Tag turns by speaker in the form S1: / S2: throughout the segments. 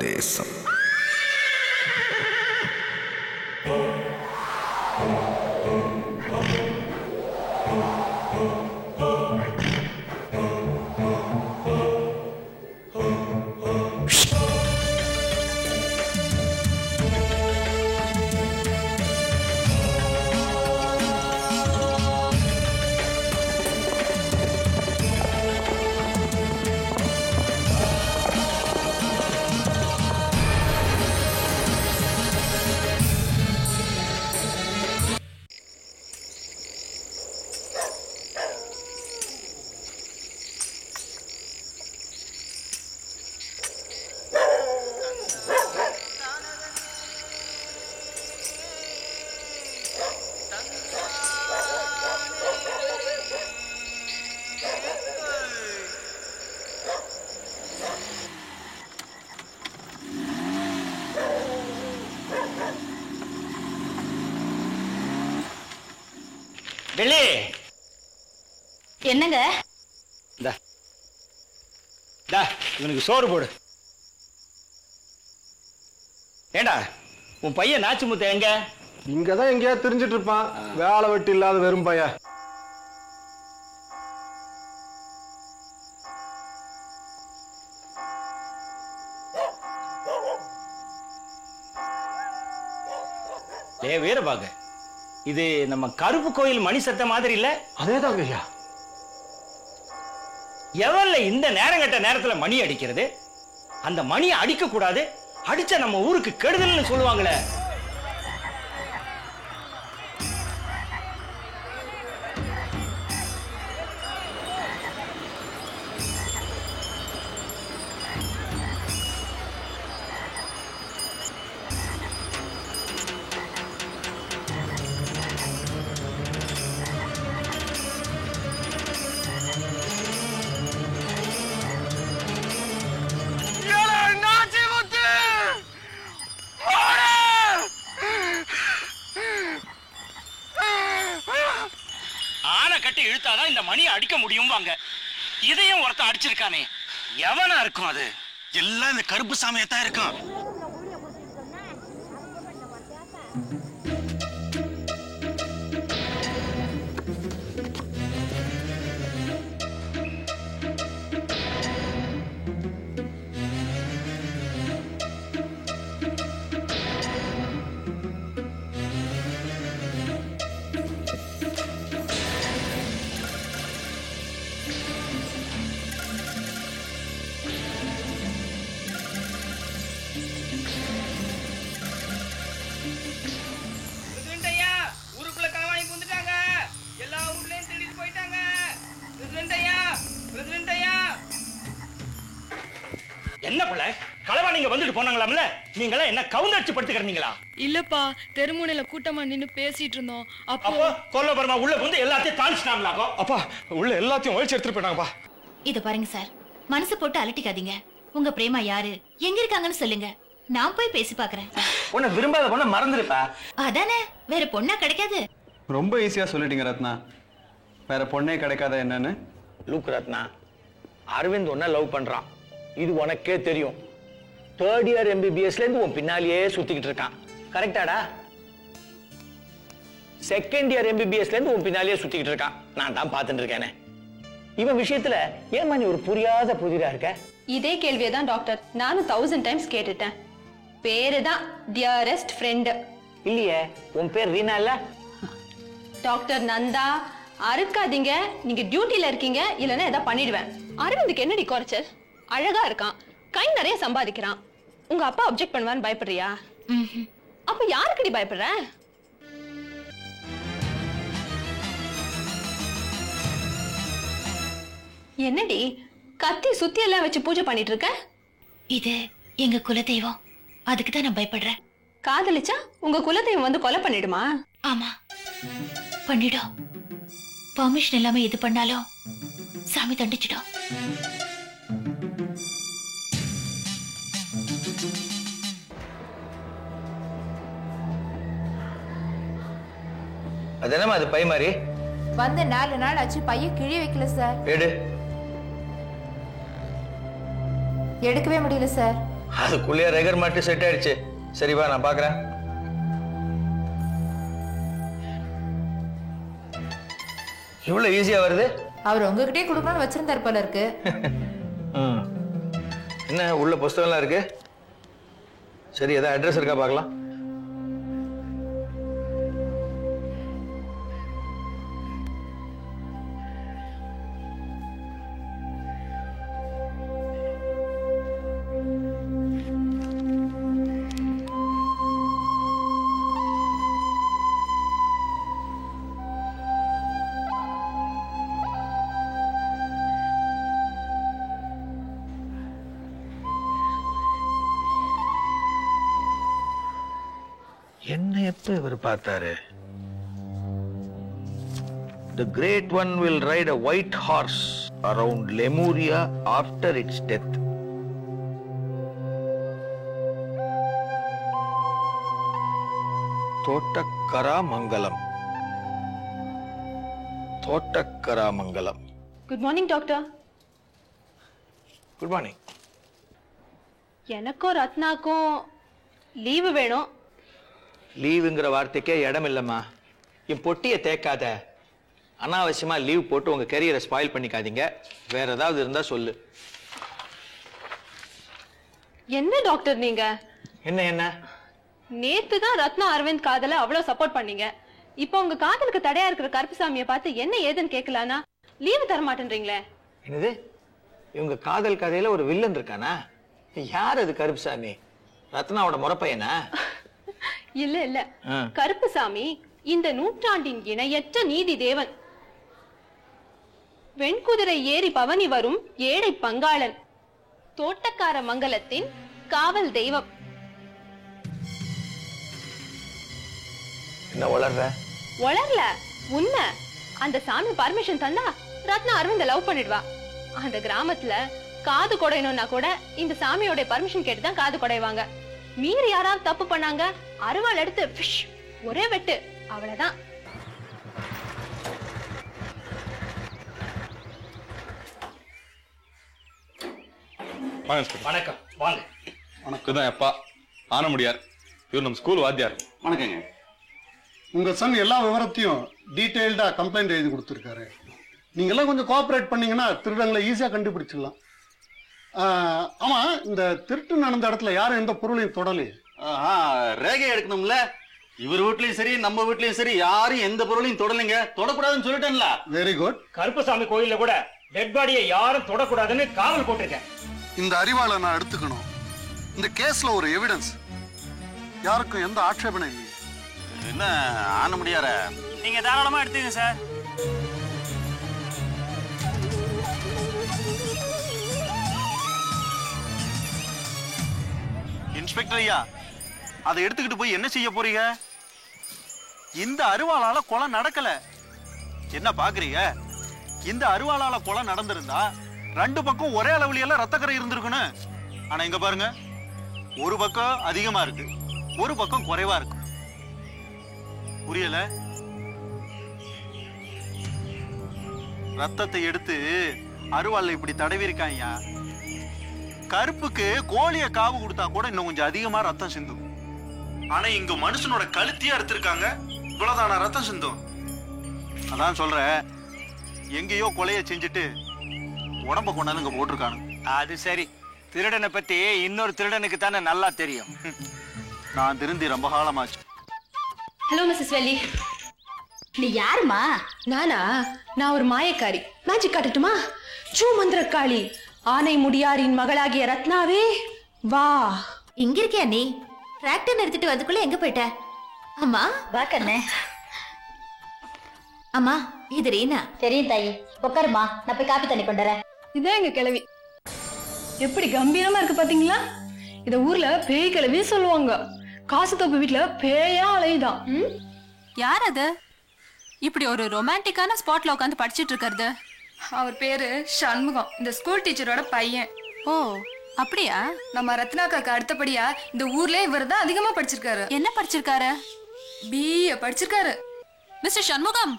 S1: தேசம்.
S2: என்னங்க
S3: இவனுக்கு சோறு போடு. ஏண்டா உன் பையன் நாச்சிமுத்த எங்க?
S4: இங்கதான் எங்கேயா தெரிஞ்சிட்டு இருப்பான். வேலை வெட்டி இல்லாத வெறும் பைய.
S3: வீரபாக, இது நம்ம கருப்பு கோயில் மணி சத்த மாதிரி இல்ல?
S4: அதேதாங்க ஐயா.
S3: எவன்ல இந்த நேரங்கட்ட நேரத்துல மணி அடிக்கிறது? அந்த மணியை அடிக்க கூடாது, அடிச்சா நம்ம ஊருக்கு கெடுதல்னு சொல்லுவாங்களே. இழுத்தாதான் இந்த மணியை அடிக்க முடியும் வாங்க. இதையும் ஒருத்தன் அடிச்சிருக்கானே, எவனா இருக்கும்? அது எல்லாம் இந்த கருப்பு சாமியத்தான் இருக்கும். என்ன பிள்ளை களவா நீங்க வந்துட்டு போனாங்களாம்ல, நீங்களா என்ன கவுந்தடிச்சு படுத்துக்கிறீங்களா?
S5: இல்லப்பா, தெருமுனையில கூட்டமா நின்னு பேசிட்டு இருந்தோம்.
S3: அப்போ கொல்லபரமா உள்ள வந்து எல்லாத்தையும் தாளிச்சிட்டாங்களாக்கோ?
S4: அப்பா உள்ள எல்லாத்தையும் ஒழிச்சு எடுத்துட்டு போயிட்டாங்கப்பா.
S2: இது பாருங்க சார், மனசு போட்டு அலட்டிக்காதீங்க. உங்க பிரேமா யாரு, எங்க இருக்காங்கன்னு சொல்லுங்க, நான் போய் பேசி பாக்குறேன்.
S3: உன்னை விரும்பாத பொண்ணை மறந்துருப்பா.
S2: அதானே, வேற பொண்ணா கிடைக்காது.
S4: ரொம்ப ஈஸியா சொல்லிட்டீங்க ரத்னா. வேற பொண்ணே கிடைக்காத என்னன்னு?
S3: லூக் ரத்னா, அரவிந்த் ஒன்ன லவ் பண்றான், இது உனக்கே தெரியும். 3rd இயர் MBBSல இருந்து உன் பின்னாலேயே சுத்திக்கிட்டு இருக்கான், கரெக்டாடா? 2nd இயர் MBBSல இருந்து உன் பின்னாலேயே சுத்திக்கிட்டு இருக்கான், நான் தான் பார்த்துட்டு இருக்கேனே. இவன் விஷயத்துல ஏமா நீ ஒரு புரியாத புதிரா இருக்க?
S6: இதே கேள்வியை தான் டாக்டர் நானும் 1000 டைம்ஸ் கேட்டுட்டேன். பேரு தான் டியரஸ்ட் ஃப்ரெண்ட்.
S3: இல்லையே, உன் பேர் ரீனா இல்ல?
S6: டாக்டர் நந்தா, அறுக்காதீங்க, நீங்க டியூட்டில இருக்கீங்க, இல்லைன்னா ஏதாவது பண்ணிடுவேன். அரவிந்துக்கு என்னடி குறைச்சல்? அழகா இருக்கான், கை நிறைய சம்பாதிக்கிறான். உங்க அப்பா அப்செக்ட் பண்ணுவான்னு பயப்படுறியா? அப்ப யாருக்குடி பயப்படுற? என்னடி கத்தி சுத்தி எல்லாம் வச்சு பூஜை பண்ணிட்டு இருக்க?
S2: இது எங்க குலதெய்வம், அதுக்கு தான் நான் பயப்படுறேன்.
S6: காதலிச்சா உங்க குலதெய்வம் வந்து கொலை பண்ணிடுமா?
S2: ஆமா, பண்ணிடும். பர்மிஷன் இல்லாம எது பண்ணாலும் சாமி தண்டிச்சிடும்.
S3: அது என்னமா அது பை மாதிரி?
S7: வந்து 4 நாள் ஆச்சு, பையன் கிழி வைக்கல சார்.
S3: எடு.
S7: எடுக்கவே முடியல சார்.
S3: அதுக்குள்ளேயே ரெகர் மாட்டி செட் ஆயிடுச்சு. சரி வா, நான் பார்க்குறேன். இவ்வளோ ஈஸியா வருது.
S7: அவர் உங்ககிட்டயே கொடுக்கணும்னு வச்சிருந்தாரு போல இருக்கு.
S3: என்ன உள்ள புஸ்தகம்லாம் இருக்கு? சரி, ஏதாவது அட்ரஸ் இருக்கா பார்க்கலாம். என்ன எப்ப இவர் பார்த்தாரு? The great one will ride a white horse around Lemuria after its death. தோட்டக்கரா மங்கலம். தோட்டக்கரா மங்கலம்.
S6: Good morning doctor.
S3: Good morning.
S6: எனக்கும் ரத்னாக்கும் லீவு வேணும்.
S3: லீவுங்கிற வார்த்தைக்கே இடம் இல்லம்மா. என் பொட்டியை தேக்காத. அனாவசியமா லீவ் போட்டு உங்க கெரியரை ஸ்பாயில் பண்ணிக்காதீங்க. வேற ஏதாவது இருந்தா சொல்லு.
S6: என்ன டாக்டர் நீங்க?
S3: என்ன என்ன?
S6: நேத்து தான் ரத்னா அரவிந்த் காதல அவ்வளவு சப்போர்ட் பண்ணீங்க. இப்போ உங்க காதலுக்கு தடையா இருக்கிற கருப்புசாமியை பார்த்து என்ன ஏதுன்னு கேட்கலானா லீவு தர மாட்டேன்றீங்களே.
S3: என்னது? இவங்க காதல் கதையில ஒரு வில்லன் இருக்கானா? யார் அது கருப்புசாமி? ரத்னாவோட முறப்பையனா?
S6: இல்ல இல்ல, கருப்புசாமி இந்த நூற்றாண்டின் இணையற்ற நீதி தேவன். வெண்குதிரை ஏறி பவனி வரும் ஏழை பங்காளன். தோட்டக்கார மங்கலத்தின் காவல் தெய்வம்.
S3: என்ன வளர்ற?
S6: வளரல, உண்மை. அந்த சாமி பர்மிஷன் தந்தா ரத்னா அரவிந்த லவ் பண்ணிடுவா. அந்த கிராமத்துல காது கொடையணும்னா கூட இந்த சாமியோட பர்மிஷன் கேட்டுதான் காது கொடைவாங்க. மீறி யாராவது தப்பு பண்ணாங்க, அருவாள் எடுத்து ஃபிஷ் ஒரே வெட்டு, அவ்வளவுதான்.
S1: வணக்கம். வாங்க.
S4: வணக்கம் தான் எப்பா. ஆன முடியார். இவர் நம்ம ஸ்கூல் வாத்தியார்.
S8: வணக்கங்க. உங்க சன் எல்லா விவரத்தையும் டீடைல்டா கம்ப்ளைண்ட் எழுதி கொடுத்துருக்காரு. நீங்கெல்லாம் கொஞ்சம் கோஆபரேட் பண்ணீங்கன்னா திருடங்களை ஈஸியா கண்டுபிடிச்சிடலாம். ஆமா, இந்த திருட்டு நடந்த இடத்துல யாரும் எந்த பொருளையும் தொடலையே.
S1: ரேகை எடுக்கணும்ல. இவர் வீட்லயும் சரி நம்ம வீட்லயும் சரி யாரும் எந்த பொருளையும் தொடலைங்க. தொடக்கூடாதுன்னு சொல்லிட்டேன்ல.
S8: Very good.
S9: கருப்பசாமி கோயில்ல கூட டெட் பாடியை யாரும் தொடக்கூடாதுன்னு காவல் போட்டிருக்கேன்.
S8: இந்த அறிவாளை நான் எடுத்துக்கணும். இந்த கேஸ்ல ஒரு எவிடன்ஸ். யாருக்கும் எந்த ஆட்சேபனை இல்லை.
S1: என்ன ஆன முடியார?
S9: நீங்க தாராளமா எடுத்துங்க சார்.
S1: இன்ஸ்பெக்டர் ஐயா, அதை எடுத்துக்கிட்டு போய் என்ன செய்ய போறீங்க? இந்த அருவாளால கொலை நடக்கல. என்ன பாக்குறீங்க? இந்த அருவாளால கொலை நடந்திருந்தா ரெண்டு பக்கம் ஒரே அளவுல ரத்தக்கரை இருந்திருக்கணும். ஆனா இங்க பாருங்க, ஒரு பக்கம் அதிகமா இருக்கு, ஒரு பக்கம் குறைவா இருக்கு. புரியல? ரத்தத்தை எடுத்து அருவாள்ல இப்படி தடவி இருக்காங்க. கருப்புக்கு கோழிய காவு கொடுத்தா கூட இன்னும் கொஞ்சம் அதிகமா ரத்தம் சிந்தும். ஆனா இங்க மனுஷனோட கழுத்தையே எடுத்திருக்காங்க, இவ்வளவுதான ரத்தம் சிந்தும். அதான் சொல்றேன், எங்கேயோ கொலைய செஞ்சுட்டு உடம்ப கொண்டாந்து இங்க போட்டிருக்கானு.
S9: அது சரி, திருடனை பத்தி இன்னொரு திருடனுக்கு தானே நல்லா தெரியும்.
S1: நான் திருந்தி ரொம்ப காலமாச்சு.
S6: ஹலோ மிஸ்ஸஸ் வெள்ளி.
S2: நீ யாருமா?
S6: நானா? நான் ஒரு மாயக்காரி. மேஜிக் காட்டட்டுமா? சூ மந்திரக்காளி, ஆனை முடியாரின் மகளாகிய ரத்னாவே வா.
S2: இங்க இருக்கியா நீ? டிராக்டர் நிறுத்திட்டு வரதுக்குள்ள எங்க போயிட்ட? அம்மா வா கண்ணே. அம்மா இது ரீனா.
S10: தெரியும் தாயி, உட்காருமா, நான் போய் காப்பி தண்ணி கொண்டு வரேன்.
S5: இதான் எங்க கிழவி. எப்படி கம்பீரமா இருக்கு பாத்தீங்களா? இத ஊர்ல பேய் கிழவி சொல்லுவாங்க. காசு தொப்பு வீட்டுல பேயா அலையுதான்.
S11: யார் அது இப்படி ஒரு ரொமான்டிக்கான ஸ்பாட்ல உட்காந்து படிச்சிட்டு இருக்கிறது?
S5: அவர் பேரு சண்முகம், இந்த ஸ்கூல் டீச்சரோட பையன்.
S11: ஓ அப்படியா?
S5: நம்ம ரத்னாக்காக்கு அடுத்தபடியா இந்த ஊர்ல இவர் தான் அதிகமா படிச்சிருக்காரு.
S11: என்ன படிச்சிருக்காரு?
S5: பிஏ படிச்சிருக்காரு.
S11: மிஸ்டர் சண்முகம்,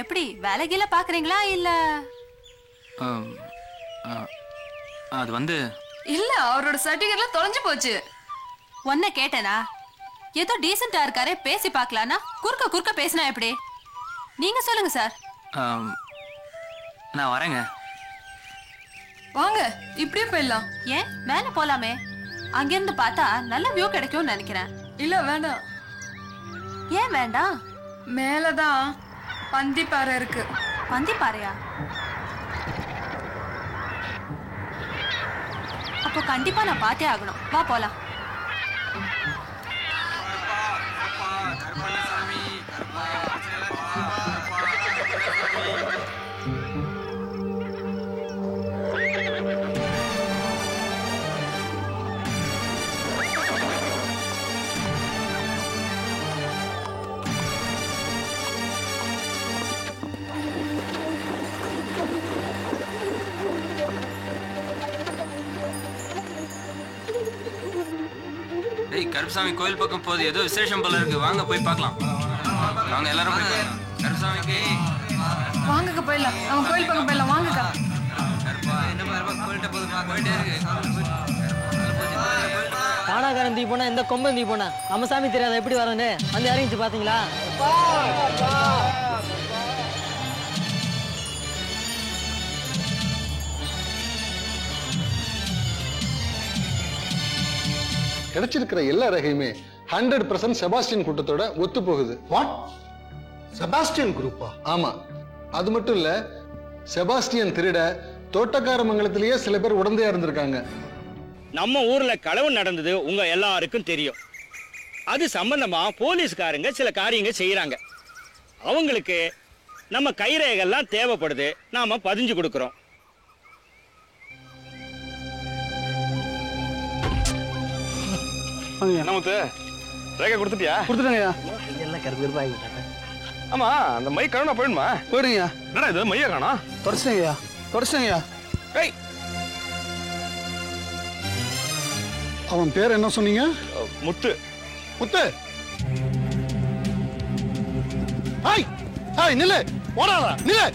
S11: எப்படி வேலைகீல பாக்குறீங்களா இல்ல?
S12: அது வந்து
S5: இல்ல அவரோட சர்டிபிகேட்லாம் தொலைஞ்சு போச்சு.
S11: உன்ன கேட்டேனா? ஏதோ டீசெண்டா இருக்காரே, பேசி பார்க்கலானா குறுக்க குறுக்க பேசினா எப்படி? நீங்க சொல்லுங்க சார்.
S12: நான் வரேங்க.
S5: வாங்க இப்படியே போயிடலாம்.
S11: ஏன் மேல போலாமே? அங்கிருந்து பார்த்தா நல்ல வியூ கிடைக்கும்னு நினைக்கிறேன்.
S5: இல்ல வேண்டாம்.
S11: ஏன் வேண்டாம்?
S5: மேலதான் பந்திப்பாறை இருக்கு.
S11: பந்திப்பாறையா? அப்போ கண்டிப்பா நான் பார்த்தே ஆகணும். வா போலாம்.
S12: கருப்பசாமி கோயில் பக்கம் போகுது, ஏதோ விசேஷம் போல இருக்கு. வாங்க போய் பார்க்கலாம். வாங்க எல்லாரும் போய் பார்க்கலாம். கருப்பசாமிக்கு
S5: வாங்கக்கா போயிடலாம். நம்ம கோயில் பக்கம் போயிடலாம். வாங்கக்கா.
S12: போயிட்டே இருக்கு.
S13: காணாக்காரன் தீ போனா இந்த கொம்பன் தீ போனா நம்ம சாமி தெரியாத எப்படி வரன்னு வந்து இறங்கிச்சு பாத்தீங்களா?
S8: கிடைச்சிருக்கிற எல்லா ரகையுமே 100% செபாஸ்டியன் கூட்டத்தோட ஒத்து போகுது. வாட்? செபாஸ்டியன் குரூப்பா? ஆமா. அது மட்டும் இல்ல, செபாஸ்டியன் திருட தோட்டக்கார மங்கலத்திலேயே சில பேர் உடந்தையா இருந்திருக்காங்க.
S9: நம்ம ஊர்ல களவு நடந்தது உங்க எல்லாருக்கும் தெரியும். அது சம்பந்தமா போலீஸ்காரங்க சில காரியங்க செய்யறாங்க. அவங்களுக்கு நம்ம கைரேகைலாம் தேவைப்படுது. நாம பதிஞ்சு கொடுக்கறோம்.
S14: நமக்கு ரேகை கொடுத்துட்டியா?
S8: கொடுத்துட்டேங்கய்யா.
S13: எல்லாம் கருப்பு ஆகிட்டாங்க.
S14: ஆமா, அந்த மை கழுவுனா போயிடுமா?
S8: போயிடுங்கய்யா.
S14: என்னடா இது மைய காணா?
S8: தொடச்சிட்டேங்கய்யா. தொடச்சிட்டேங்கய்யா.
S14: ஏய்,
S8: அவன் பேர் என்ன சொன்னீங்க?
S14: முத்து.
S8: முத்து. ஹாய் ஹாய், நில்லு. ஓடாதா, நில்லு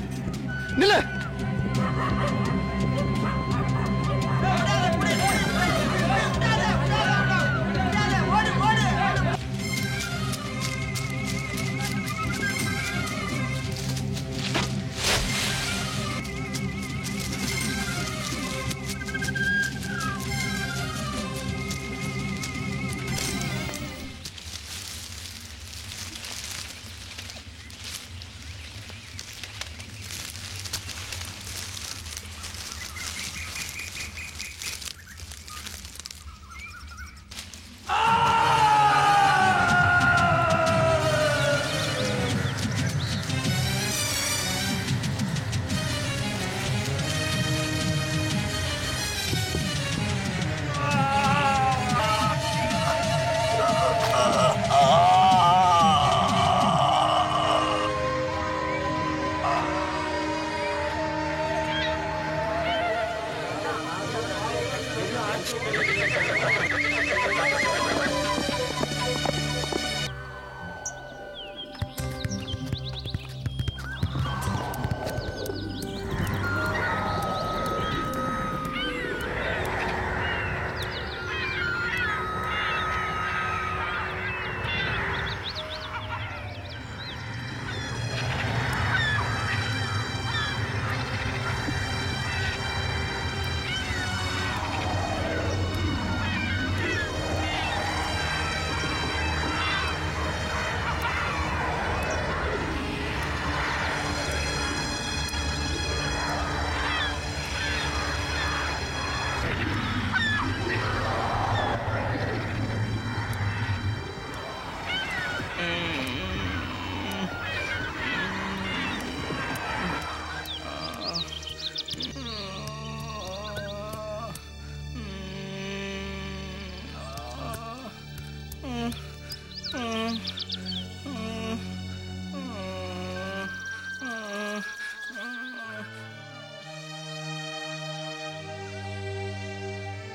S8: நில்லு.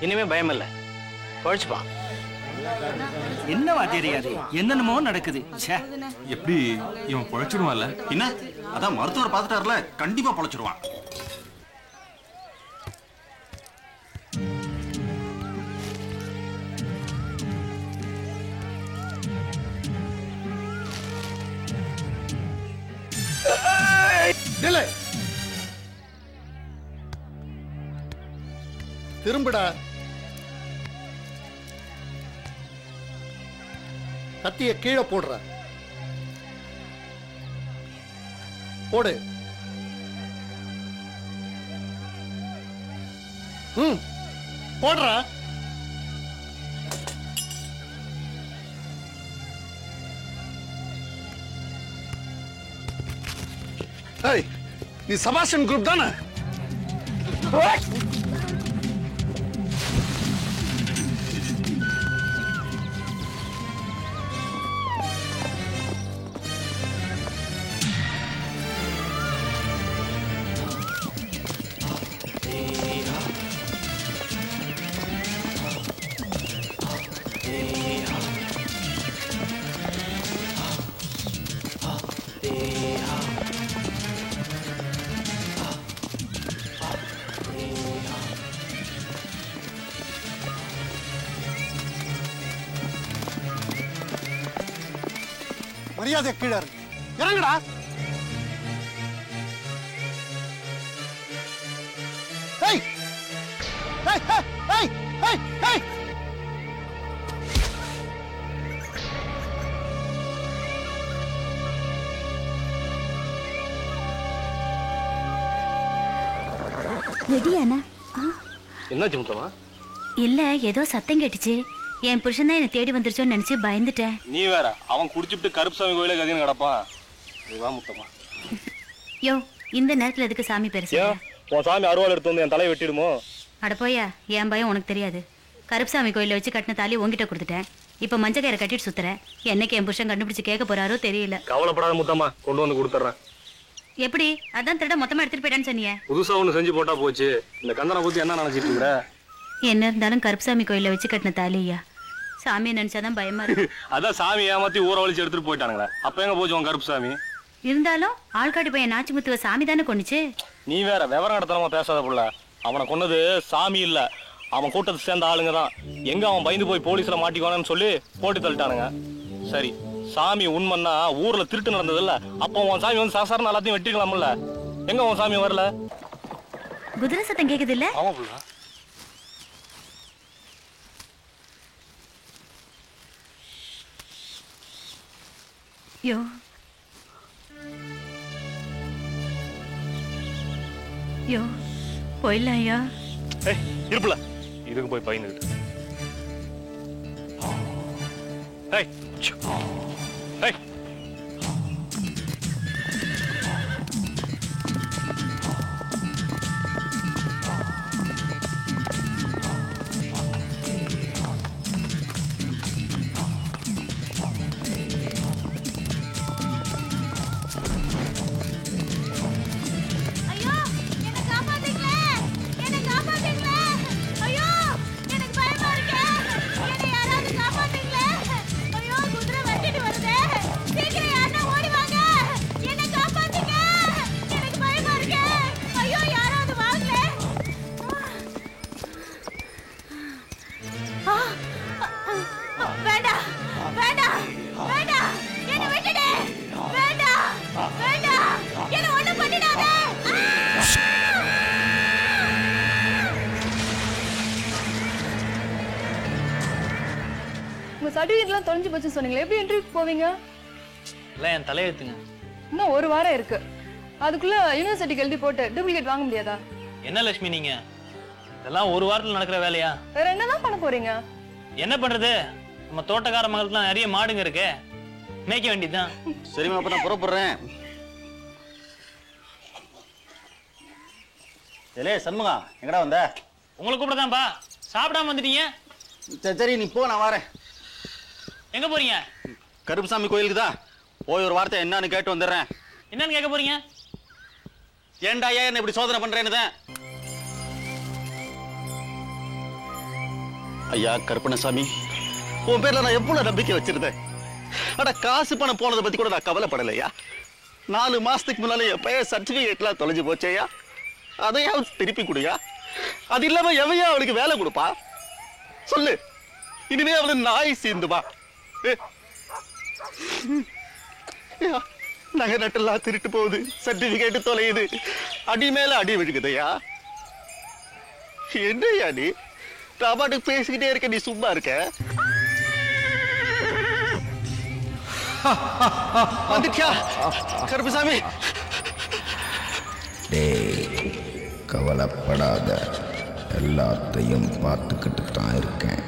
S9: இனிமே பயம் இல்ல, பொழைச்சுப்பா.
S15: என்னவா தெரியாது, என்னென்னமோ நடக்குது.
S16: எப்படி இவன் பொழைச்சிடுவான்ல? என்ன அதான் மருத்துவர் பார்த்துட்டாருல, கண்டிப்பா பொழைச்சிடுவான்.
S8: நில்லு. திரும்புடா. கத்திய கீழே போடுற. போடு. போடுறா. ஏய், நீ சபாஷன் குரூப் தானே? மரியாதை கீழே இறங்குடா. ஏய் ஏய் ஏய் ஏய் ஏய்
S17: ரெடியாண்ணா?
S14: என்னாச்சு முத்தமா?
S17: இல்ல ஏதோ சத்தம் கேட்டுச்சு. என் புருஷன் தான் என்ன தேடி வந்துருச்சோன்னு நினைச்சு பயந்துட்டேன்.
S14: நீ வேற அவன் குடிச்சுட்டு கருப்புசாமி கோயில கதின்னு கிடப்பான். இதுதான் முத்தமா.
S17: யோ, இந்த நேரத்துல எதுக்கு சாமி பேர் சொல்ற?
S14: உன் சாமி அருவாள் எடுத்து வந்து என் தலையை வெட்டிடுமோ?
S17: அட போயா, என் பயம் உனக்கு தெரியாது. கருப்புசாமி கோயில வச்சு கட்டின தாலி உங்ககிட்ட கொடுத்துட்டேன். இப்ப மஞ்சள் கயிறை கட்டிட்டு சுத்துறேன். என்னைக்கு என் புருஷன் கண்டுபிடிச்சு கேட்க போறாரோ தெரியல.
S14: கவலைப்படாத முத்தமா, கொண்டு வந்து கொடுத்துறேன்.
S17: எப்படி? அதான் திருட மொத்தமா எடுத்துட்டு போயிட்டான்னு சொன்னீங்க.
S14: புதுசா ஒண்ணு செஞ்சு போட்டா போச்சு. இந்த கந்தனை பத்தி என்ன நினைச்சிட்டு இருக்கிற?
S17: என்ன இருந்தாலும் கருப்புசாமி கோயில வச்சு கட்டின தாலியா? சாமியை நினைச்சாதான் பயமா இருக்கு.
S14: அதான் சாமி ஏமாத்தி ஊரை வலிச்சு எடுத்துட்டு போயிட்டானுங்களே, அப்ப எங்க போச்சு உன் கருப்புசாமி?
S17: இருந்தாலும் ஆள்காட்டி பையன் நாச்சிமுத்துவ சாமி தானே கொண்டுச்சு.
S14: நீ வேற விவரம் நடத்தலாமா பேசாத புள்ள. அவனை கொன்னது சாமி இல்ல, அவன் கூட்டத்தை சேர்ந்த ஆளுங்க தான். எங்க அவன் பயந்து போய் போலீஸ்ல மாட்டிக்குவானு சொல்லி போட்டு தள்ளிட்டானுங்க. சரி, சாமி உண்மைன்னா ஊர்ல திருட்டு நடந்தது இல்ல, அப்போ உன் சாமி வந்து சாசாரண எல்லாத்தையும் வெட்டிக்கலாம்ல. எங்க உன் சாமி வரல?
S17: குதிரை சத்தம் கேக்குது இல்ல?
S14: ஆமா புள்ள.
S17: யோ, யோ போயிடலாம் ஐயா.
S14: இருப்புல இதுக்கு போய் பயந்துக்கிட்டு. ஏய் ஏய்
S5: சர்டிஃபிகேட்லாம் தொலைஞ்சு போச்சுன்னு சொன்னீங்களே, எப்படி இன்டர்வியூக்கு போவீங்க?
S3: இல்லை, என் தலையெழுத்துங்க.
S5: இன்னும் ஒரு வாரம் இருக்கு. அதுக்குள்ள யூனிவர்சிட்டிக்கு எழுதி போட்டு டூப்ளிகேட் வாங்க முடியாதா?
S3: என்ன லட்சுமி நீங்க, இதெல்லாம் ஒரு வாரத்தில் நடக்கிற வேலையா?
S5: வேற என்னதான் பண்ண போறீங்க?
S3: என்ன பண்றது, நம்ம தோட்டக்கார மகளுக்குலாம் நிறைய மாடுங்க இருக்கு, மேய்க்க வேண்டியதுதான்.
S1: சரிம்மா, அப்ப நான் புறப்படுறேன். சண்முகா, எங்கடா வந்த?
S3: உங்களை கூப்பிடதான்பா. சாப்பிடாம வந்துட்டீங்க.
S1: சரி, நீ போ, நான் வரேன்.
S3: எங்க போறீங்க?
S1: கருப்புசாமி கோயிலுக்கு தான் போய் ஒரு வார்த்தை என்னன்னு கேட்டு வந்துடுறேன்.
S3: என்னன்னு கேட்க போறீங்க?
S1: ஏன்டா ஏன் என்ன இப்படி சோதனை பண்றேன்னு தான். ஐயா கருப்பணசாமி, உன் பேர்ல நான் எவ்வளவு நம்பிக்கை வச்சிருந்தேன். ஆனா காசு பணம் போனதை பத்தி கூட நான் கவலைப்படலையா. 4 மாசத்துக்கு முன்னாலே என் பையன் சர்டிபிகேட்லாம் தொலைஞ்சு போச்சேயா. அதையாவது திருப்பி கொடுயா. அது இல்லாம எவையா அவளுக்கு வேலை கொடுப்பா சொல்லு. இனிமே அவளு நாய் சேர்ந்துமா.
S18: நகை நட்டெல்லாம் திருட்டு போகுது, சர்டிபிகேட் தொலையுது, அடி மேல அடி விழுகுதையா. என்னையா நீ பாட்டுக்கு பேசிக்கிட்டே இருக்க, நீ சும்மா இருக்க? வந்துட்டியா கருப்புசாமி?
S19: கவலைப்படாத, எல்லாத்தையும் பார்த்துக்கிட்டு தான் இருக்கேன்.